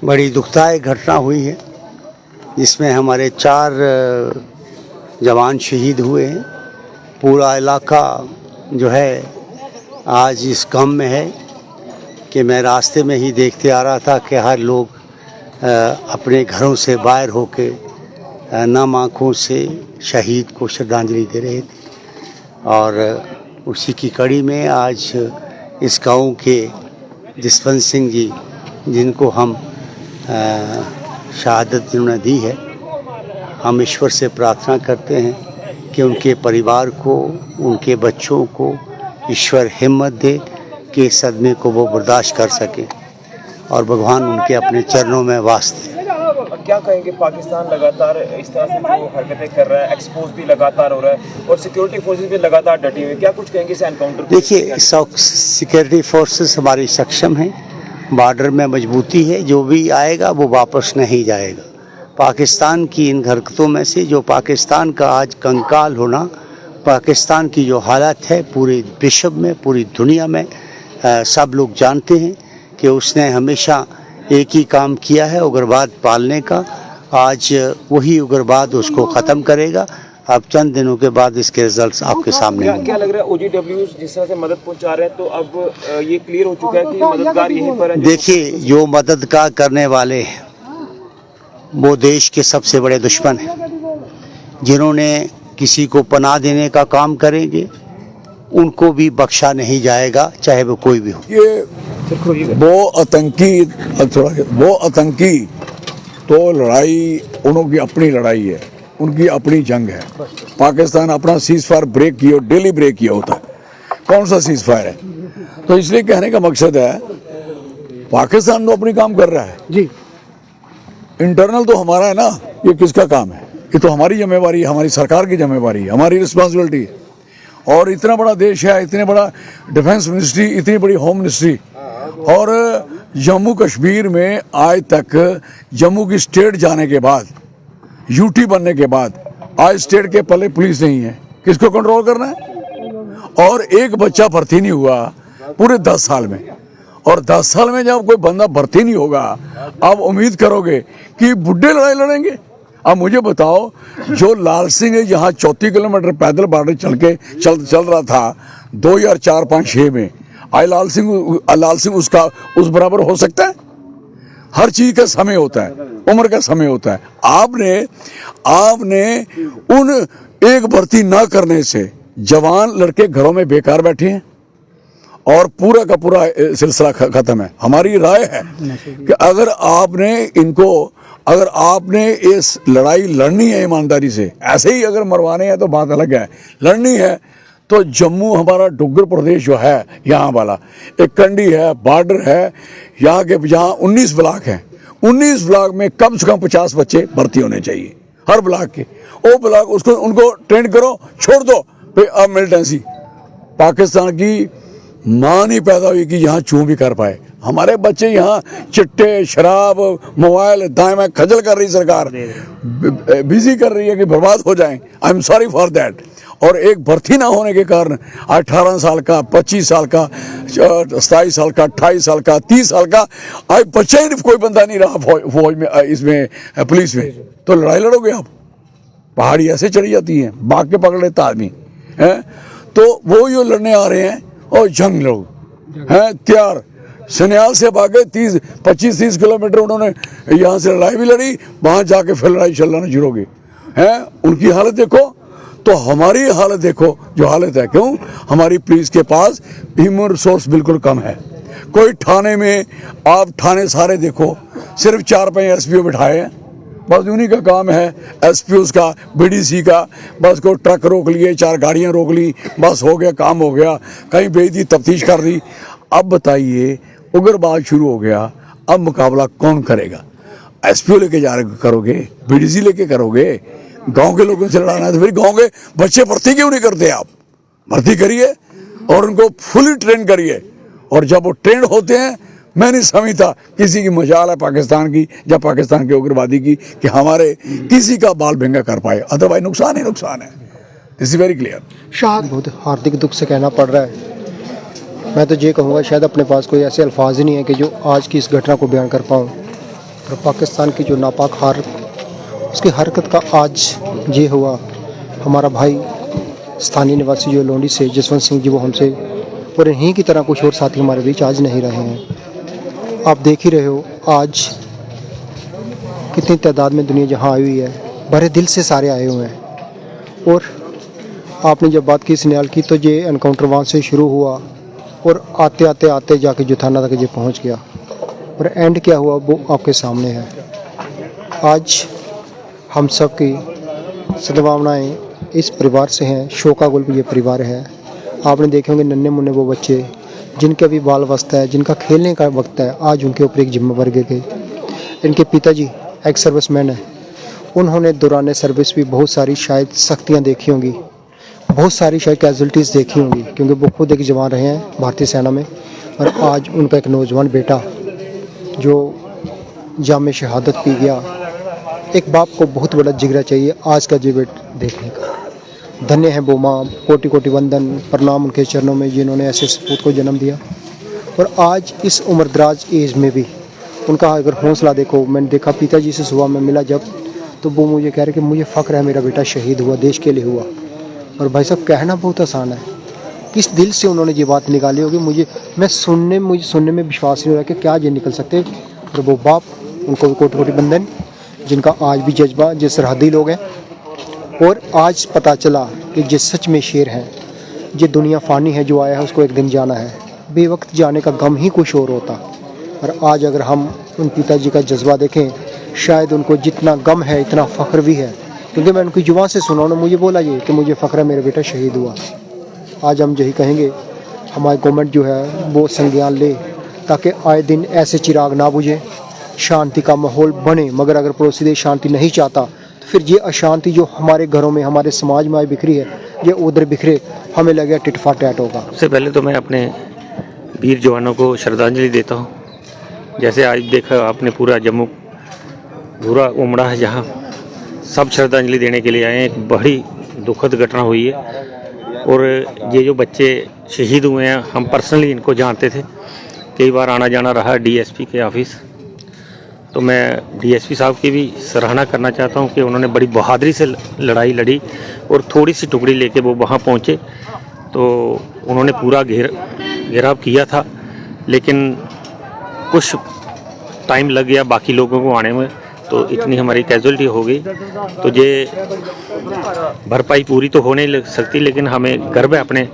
बड़ी दुखदायक घटना हुई है जिसमें हमारे 4 जवान शहीद हुए हैं। पूरा इलाका जो है आज इस गम में है कि मैं रास्ते में ही देखते आ रहा था कि हर लोग अपने घरों से बाहर होके नम आँखों से शहीद को श्रद्धांजलि दे रहे थे। और उसी की कड़ी में आज इस गाँव के जसवंत सिंह जी, जिनको हम शहादत जिन्होंने दी है, हम ईश्वर से प्रार्थना करते हैं कि उनके परिवार को, उनके बच्चों को ईश्वर हिम्मत दे कि इस सदमे को वो बर्दाश्त कर सके और भगवान उनके अपने चरणों में वास दे। क्या कहेंगे, पाकिस्तान लगातार इस तरह से जो हरकतें कर रहा है, एक्सपोज भी लगातार हो रहा है और सिक्योरिटी फोर्सेस भी लगातार डटी हुई, क्या कुछ कहेंगे इस एनकाउंटर? देखिए, सिक्योरिटी फोर्सेस हमारी सक्षम हैं, बॉर्डर में मजबूती है, जो भी आएगा वो वापस नहीं जाएगा। पाकिस्तान की इन हरकतों में से जो पाकिस्तान का आज कंकाल होना, पाकिस्तान की जो हालत है पूरे विश्व में, पूरी दुनिया में सब लोग जानते हैं कि उसने हमेशा एक ही काम किया है, उग्रवाद पालने का। आज वही उग्रवाद उसको ख़त्म करेगा। अब चंद दिनों के बाद इसके रिजल्ट्स आपके सामने होंगे। क्या लग रहा है, OGWs जिस तरह से मदद पहुंचा रहे हैं तो अब ये क्लियर हो चुका है कि मददगार यहीं पर है? देखिए, जो मददगार करने वाले हैं वो देश के सबसे बड़े दुश्मन हैं। जिन्होंने किसी को पनाह देने का काम करेंगे उनको भी बख्शा नहीं जाएगा, चाहे वो कोई भी हो। ये वो आतंकी तो लड़ाई उनकी अपनी लड़ाई है, उनकी अपनी जंग है। पाकिस्तान अपना सीज फायर ब्रेक किया, डेली ब्रेक किया होता है। कौन सा सीज फायर है? तो इसलिए कहने का मकसद है पाकिस्तान तो अपनी काम कर रहा है जी, इंटरनल तो हमारा है ना। ये किसका काम है? ये तो हमारी जिम्मेवारी है, हमारी सरकार की जिम्मेवारी है, हमारी रिस्पॉन्सिबिलिटी है। और इतना बड़ा देश है, इतने बड़ा डिफेंस मिनिस्ट्री, इतनी बड़ी होम मिनिस्ट्री, और जम्मू कश्मीर में आज तक जम्मू की स्टेट जाने के बाद, यूटी बनने के बाद, आज स्टेट के पल्ले पुलिस नहीं है। किसको कंट्रोल करना है? और एक बच्चा भर्ती नहीं हुआ पूरे 10 साल में, और 10 साल में जब कोई बंदा भर्ती नहीं होगा, आप उम्मीद करोगे कि बुढ़े लड़ाई लड़ेंगे? अब मुझे बताओ, जो लाल सिंह यहाँ 34 किलोमीटर पैदल बॉर्डर चल रहा था 2004-5-6 में, आज लाल सिंह उसका उस बराबर हो सकता है? हर चीज का समय होता है, उम्र का समय होता है। आपने उन एक भर्ती ना करने से जवान लड़के घरों में बेकार बैठे हैं और पूरा का पूरा सिलसिला खत्म है। हमारी राय है कि अगर आपने इस लड़ाई लड़नी है ईमानदारी से, ऐसे ही अगर मरवाने हैं तो बात अलग है, लड़नी है तो जम्मू हमारा डुग्गर प्रदेश जो है यहाँ वाला एक कंडी है, बॉर्डर है, यहाँ 19 ब्लॉक हैं। 19 ब्लॉक में कम से कम 50 बच्चे भर्ती होने चाहिए हर ब्लॉक के। वो ब्लॉक उनको ट्रेन करो, छोड़ दो फिर अब मिलिटेंसी। पाकिस्तान की माँ नहीं पैदा हुई कि यहाँ चूं भी कर पाए। हमारे बच्चे यहाँ चिट्टे, शराब, मोबाइल, दाएं में खजल कर रही सरकार, बिजी कर रही है कि बर्बाद हो जाएं। I am sorry for that. और एक भर्ती ना होने के कारण 18 साल का, 25 साल का, 27 साल का, 28 साल का, 30 साल का आज बच्चा ही कोई बंदा नहीं रहा फौज में, इसमें पुलिस में। तो लड़ाई लड़ोगे आप? पहाड़ी ऐसे चढ़ी जाती है, भाग के पकड़ लेता आदमी है। तो वो जो लड़ने आ रहे हैं और जंग लोग हैं तैयार, सन्याल से भागे 25-30 किलोमीटर उन्होंने यहाँ से लड़ाई भी लड़ी, वहाँ जाके फिर लड़ाई चलाना शुरू हो गई है। उनकी हालत देखो तो हमारी हालत देखो जो हालत है। क्यों? हमारी पुलिस के पास ह्यूमन रिसोर्स बिल्कुल कम है। कोई थाने में, आप थाने सारे देखो, सिर्फ 4-5 SPO बिठाए हैं, बस उन्हीं का काम है। SPOs का, BDC का, बस को ट्रक रोक लिए, 4 गाड़ियाँ रोक ली, बस हो गया, काम हो गया। कहीं भेज दी, तफ्तीश कर दी। अब बताइए, उग्रवाद शुरू हो गया, अब मुकाबला कौन करेगा? SPO लेके करोगे? BDC लेके करोगे? गांव के लोगों से लड़ाना है तो फिर गांव के बच्चे भर्ती क्यों नहीं करते? आप भर्ती करिए और उनको फुली ट्रेन करिए, और जब वो ट्रेन होते हैं, मैं नहीं समझता किसी की मजाल है पाकिस्तान की या पाकिस्तान के उग्रवादी की कि हमारे किसी का बाल भंगा कर पाए। अदरवाइज नुकसान ही नुकसान है। This is very clear. शायद बहुत हार्दिक दुख से कहना पड़ रहा है। मैं तो ये कहूँगा, शायद अपने पास कोई ऐसे अल्फाज ही नहीं है कि जो आज की इस घटना को बयान कर पाऊँ। और पाकिस्तान की जो नापाक उसकी हरकत का आज ये हुआ। हमारा भाई स्थानीय निवासी जो लोंडी से जसवंत सिंह जी, वो हमसे और इन्हीं की तरह कुछ और साथी हमारे बीच आज नहीं रहे हैं। आप देख ही रहे हो आज कितनी तादाद में दुनिया जहाँ आई हुई है, बड़े दिल से सारे आए हुए हैं। और आपने जब बात की स्नेहाल की, तो ये एनकाउंटर वहाँ से शुरू हुआ और आते आते जाके जो थाना तक ये पहुँच गया, और एंड क्या हुआ वो आपके सामने है। आज हम सब की सद्भावनाएँ इस परिवार से हैं। शोकाकुल ये परिवार है। आपने देखे होंगे नन्हे मुन्ने वो बच्चे जिनके अभी बाल अवस्था है, जिनका खेलने का वक्त है, आज उनके ऊपर एक जिम्मेवारी गिर गई। इनके पिताजी एक सर्विसमैन है। उन्होंने दौरान सर्विस भी बहुत सारी शायद सख्तियाँ देखी होंगी, बहुत सारी शायद कैजुअलिटीज़ देखी होंगी, क्योंकि वो खुद एक जवान रहे हैं भारतीय सेना में। और आज उनका एक नौजवान बेटा जो जाम शहादत पी गया। एक बाप को बहुत बड़ा जिगरा चाहिए आज का जीवित देखने का। धन्य है वो माँ, कोटि कोटि वंदन प्रणाम उनके चरणों में, जिन्होंने ऐसे सपूत को जन्म दिया। और आज इस उम्रदराज एज में भी उनका अगर हौसला देखो, मैंने देखा पिताजी से सुबह में मिला जब, तो वो मुझे कह रहे कि मुझे फ़ख्र है मेरा बेटा शहीद हुआ, देश के लिए हुआ। और भाई साहब कहना बहुत आसान है, किस दिल से उन्होंने ये बात निकाली होगी, मुझे सुनने में विश्वास नहीं हो रहा कि क्या ये निकल सकते। और वो बाप, उनको भी कोटि कोटि वंदन, जिनका आज भी जज्बा, जो सरहदी लोग हैं। और आज पता चला कि ये सच में शेर हैं। ये दुनिया फ़ानी है, जो आया है उसको एक दिन जाना है। बेवक्त जाने का गम ही कुछ और होता। और आज अगर हम उन पिताजी का जज्बा देखें, शायद उनको जितना गम है इतना फ़ख्र भी है, क्योंकि मैं उनकी जुबान से सुना, उन्होंने मुझे बोला ये कि मुझे फ़ख्र है मेरा बेटा शहीद हुआ। आज हम यही कहेंगे हमारी गवर्नमेंट जो है वो संज्ञान ले, ताकि आए दिन ऐसे चिराग ना बुझे, शांति का माहौल बने। मगर अगर पड़ोसी देश शांति नहीं चाहता, तो फिर ये अशांति जो हमारे घरों में, हमारे समाज में बिखरी है, ये उधर बिखरे, हमें लगे टिट फॉर टैट होगा। सबसे पहले तो मैं अपने वीर जवानों को श्रद्धांजलि देता हूँ। जैसे आज देखा आपने, पूरा जम्मू पूरा उमड़ा है, जहाँ सब श्रद्धांजलि देने के लिए आए हैं। एक बड़ी दुखद घटना हुई है। और ये जो बच्चे शहीद हुए हैं, हम पर्सनली इनको जानते थे, कई बार आना जाना रहा डीएसपी के ऑफिस। तो मैं डीएसपी साहब की भी सराहना करना चाहता हूँ कि उन्होंने बड़ी बहादुरी से लड़ाई लड़ी और थोड़ी सी टुकड़ी लेके वो वहाँ पहुँचे। तो उन्होंने पूरा घेराव किया था, लेकिन कुछ टाइम लग गया बाकी लोगों को आने में, तो इतनी हमारी कैजुअलिटी हो गई। तो ये भरपाई पूरी तो हो नहीं लग सकती, लेकिन हमें गर्व है अपने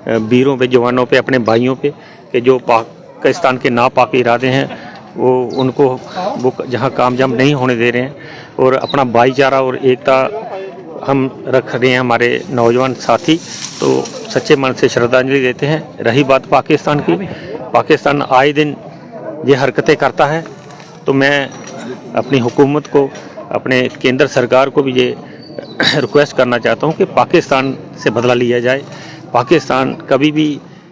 वीरों पे, जवानों पे, अपने भाइयों पे, कि जो पाकिस्तान के नापाक इरादे हैं वो जहाँ कामयाब नहीं होने दे रहे हैं। और अपना भाईचारा और एकता हम रख रहे हैं, हमारे नौजवान साथी, तो सच्चे मन से श्रद्धांजलि देते हैं। रही बात पाकिस्तान की, पाकिस्तान आए दिन ये हरकतें करता है, तो मैं अपनी हुकूमत को, अपने केंद्र सरकार को भी ये रिक्वेस्ट करना चाहता हूँ कि पाकिस्तान से बदला लिया जाए। पाकिस्तान कभी भी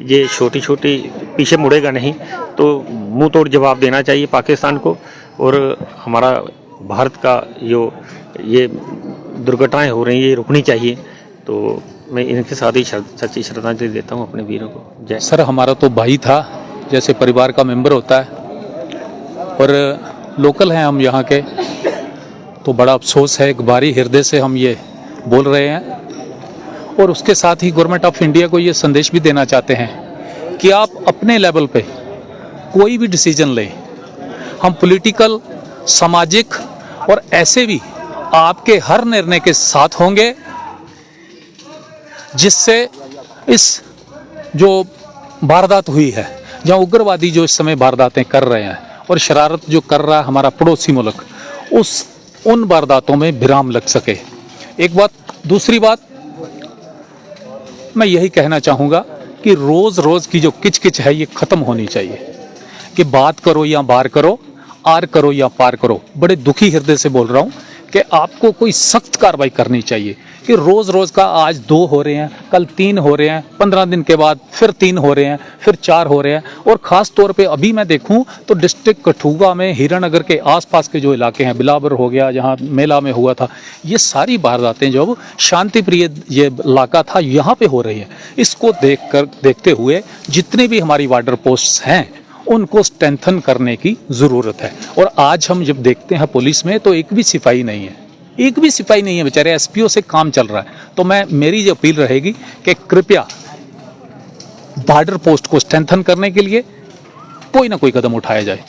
ये छोटी छोटी पीछे मुड़ेगा नहीं, तो मुंह तोड़ जवाब देना चाहिए पाकिस्तान को। और हमारा भारत का जो ये दुर्घटनाएं हो रही हैं, ये रुकनी चाहिए। तो मैं इनके साथ ही सच्ची श्रद्धांजलि देता हूँ अपने वीरों को। जय सर, हमारा तो भाई था, जैसे परिवार का मेंबर होता है, और लोकल हैं हम यहाँ के, तो बड़ा अफसोस है, एक भारी हृदय से हम ये बोल रहे हैं। और उसके साथ ही गवर्नमेंट ऑफ इंडिया को ये संदेश भी देना चाहते हैं कि आप अपने लेवल पे कोई भी डिसीजन लें, हम पॉलिटिकल, सामाजिक और ऐसे भी आपके हर निर्णय के साथ होंगे, जिससे इस जो वारदात हुई है, जहाँ उग्रवादी जो इस समय वारदातें कर रहे हैं और शरारत जो कर रहा है हमारा पड़ोसी मुल्क, उन वारदातों में विराम लग सके। एक बात। दूसरी बात, मैं यही कहना चाहूँगा कि रोज़ रोज़ की जो किचकिच है ये ख़त्म होनी चाहिए, कि बात करो या बार करो, आर करो या पार करो। बड़े दुखी हृदय से बोल रहा हूँ कि आपको कोई सख्त कार्रवाई करनी चाहिए, कि रोज़ रोज़ का आज 2 हो रहे हैं, कल 3 हो रहे हैं, 15 दिन के बाद फिर 3 हो रहे हैं, फिर 4 हो रहे हैं। और ख़ास तौर पे अभी मैं देखूं तो डिस्ट्रिक्ट कठुआ में, हीरानगर के आसपास के जो इलाके हैं, बिलावर हो गया जहां मेला में हुआ था, ये सारी वारदातें जो शांति प्रिय ये इलाका था यहाँ पे हो रही है। इसको देखते हुए जितने भी हमारी बॉर्डर पोस्ट्स हैं उनको स्ट्रेंथन करने की ज़रूरत है। और आज हम जब देखते हैं पुलिस में तो एक भी सिपाही नहीं है, एक भी सिपाही नहीं है, बेचारे एसपीओ से काम चल रहा है। तो मेरी जो अपील रहेगी कि कृपया बॉर्डर पोस्ट को स्ट्रेंथन करने के लिए कोई ना कोई कदम उठाया जाए।